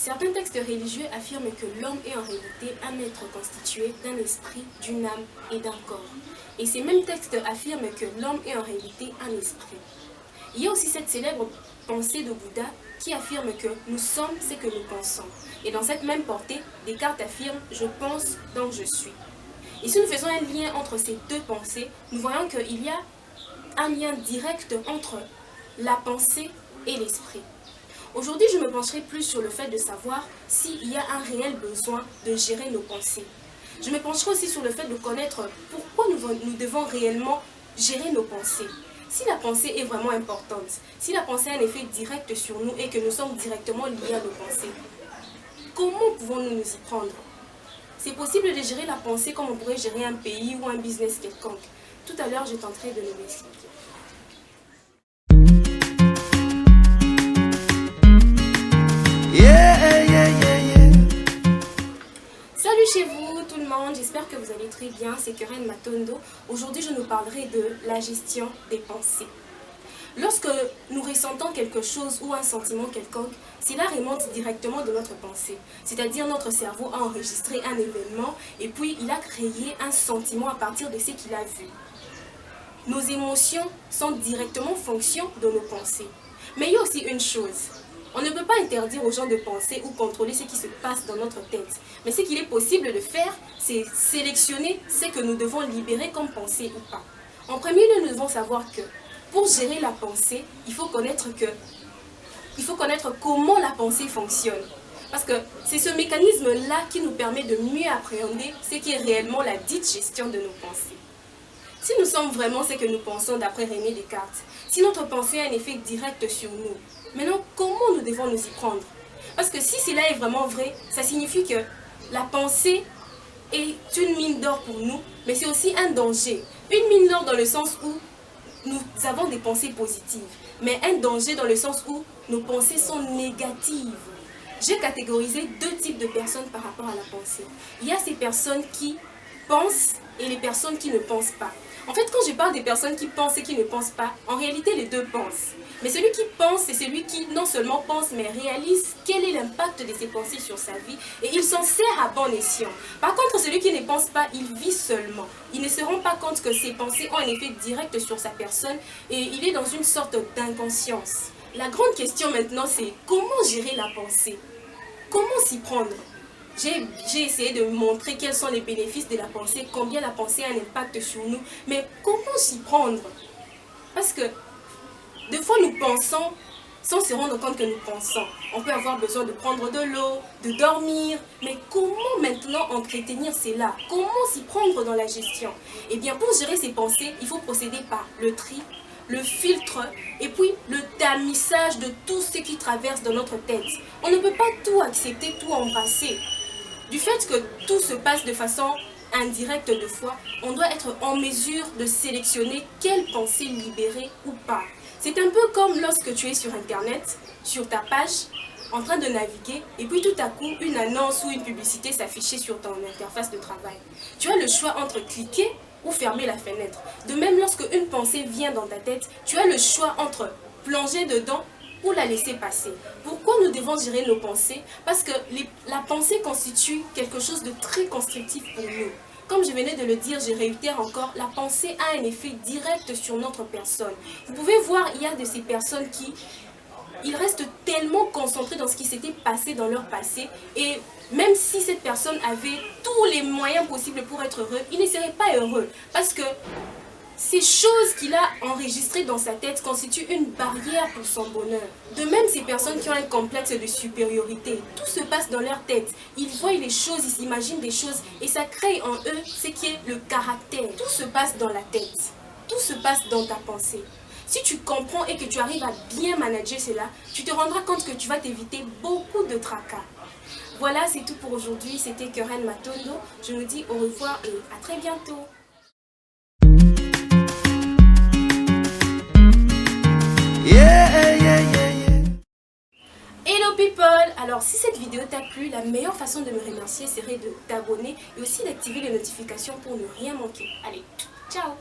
Certains textes religieux affirment que l'homme est en réalité un être constitué d'un esprit, d'une âme et d'un corps. Et ces mêmes textes affirment que l'homme est en réalité un esprit. Il y a aussi cette célèbre pensée de Bouddha qui affirme que nous sommes ce que nous pensons. Et dans cette même portée, Descartes affirme « je pense, donc je suis ». Et si nous faisons un lien entre ces deux pensées, nous voyons qu'il y a un lien direct entre la pensée et l'esprit. Aujourd'hui, je me pencherai plus sur le fait de savoir s'il y a un réel besoin de gérer nos pensées. Je me pencherai aussi sur le fait de connaître pourquoi nous devons réellement gérer nos pensées. Si la pensée est vraiment importante, si la pensée a un effet direct sur nous et que nous sommes directement liés à nos pensées, comment pouvons-nous nous y prendre? C'est possible de gérer la pensée comme on pourrait gérer un pays ou un business quelconque. Tout à l'heure, je tenterai de le m'expliquer. Salut chez vous tout le monde, j'espère que vous allez très bien, c'est Keren Matondo. Aujourd'hui, je nous parlerai de la gestion des pensées. Lorsque nous ressentons quelque chose ou un sentiment quelconque, cela remonte directement de notre pensée. C'est-à-dire notre cerveau a enregistré un événement et puis il a créé un sentiment à partir de ce qu'il a vu. Nos émotions sont directement fonction de nos pensées. Mais il y a aussi une chose. On ne peut pas interdire aux gens de penser ou contrôler ce qui se passe dans notre tête. Mais ce qu'il est possible de faire, c'est sélectionner ce que nous devons libérer comme pensée ou pas. En premier lieu, nous devons savoir que pour gérer la pensée, il faut connaître comment la pensée fonctionne. Parce que c'est ce mécanisme-là qui nous permet de mieux appréhender ce qui est réellement la dite gestion de nos pensées. Si nous sommes vraiment ce que nous pensons d'après René Descartes, si notre pensée a un effet direct sur nous, maintenant comment nous devons nous y prendre? Parce que si cela est vraiment vrai, ça signifie que la pensée est une mine d'or pour nous, mais c'est aussi un danger. Une mine d'or dans le sens où nous avons des pensées positives, mais un danger dans le sens où nos pensées sont négatives. J'ai catégorisé deux types de personnes par rapport à la pensée. Il y a ces personnes qui pensent et les personnes qui ne pensent pas. En fait, quand je parle des personnes qui pensent et qui ne pensent pas, en réalité, les deux pensent. Mais celui qui pense, c'est celui qui non seulement pense, mais réalise quel est l'impact de ses pensées sur sa vie et il s'en sert à bon escient. Par contre, celui qui ne pense pas, il vit seulement. Il ne se rend pas compte que ses pensées ont un effet direct sur sa personne et il est dans une sorte d'inconscience. La grande question maintenant, c'est comment gérer la pensée? Comment s'y prendre? J'ai essayé de montrer quels sont les bénéfices de la pensée, combien la pensée a un impact sur nous, mais comment s'y prendre? Parce que des fois nous pensons sans se rendre compte que nous pensons. On peut avoir besoin de prendre de l'eau, de dormir, mais comment maintenant entretenir cela? Comment s'y prendre dans la gestion? Eh bien, pour gérer ces pensées, il faut procéder par le tri, le filtre et puis le tamissage de tout ce qui traverse dans notre tête. On ne peut pas tout accepter, tout embrasser. Du fait que tout se passe de façon indirecte de fois, on doit être en mesure de sélectionner quelle pensée libérer ou pas. C'est un peu comme lorsque tu es sur Internet, sur ta page, en train de naviguer, et puis tout à coup, une annonce ou une publicité s'affichait sur ton interface de travail. Tu as le choix entre cliquer ou fermer la fenêtre. De même, lorsque une pensée vient dans ta tête, tu as le choix entre plonger dedans ou la laisser passer. Pourquoi nous devons gérer nos pensées? Parce que la pensée constitue quelque chose de très constructif pour nous. Comme je venais de le dire, je réitère encore, la pensée a un effet direct sur notre personne. Vous pouvez voir, il y a de ces personnes qui ils restent tellement concentrés dans ce qui s'était passé dans leur passé et même si cette personne avait tous les moyens possibles pour être heureux, il ne serait pas heureux parce que ces choses qu'il a enregistrées dans sa tête constituent une barrière pour son bonheur. De même, ces personnes qui ont un complexe de supériorité, tout se passe dans leur tête. Ils voient les choses, ils imaginent des choses et ça crée en eux ce qui est le caractère. Tout se passe dans la tête, tout se passe dans ta pensée. Si tu comprends et que tu arrives à bien manager cela, tu te rendras compte que tu vas t'éviter beaucoup de tracas. Voilà, c'est tout pour aujourd'hui. C'était Keren Matondo. Je vous dis au revoir et à très bientôt. Hello people! Alors si cette vidéo t'a plu, la meilleure façon de me remercier serait de t'abonner et aussi d'activer les notifications pour ne rien manquer. Allez, ciao!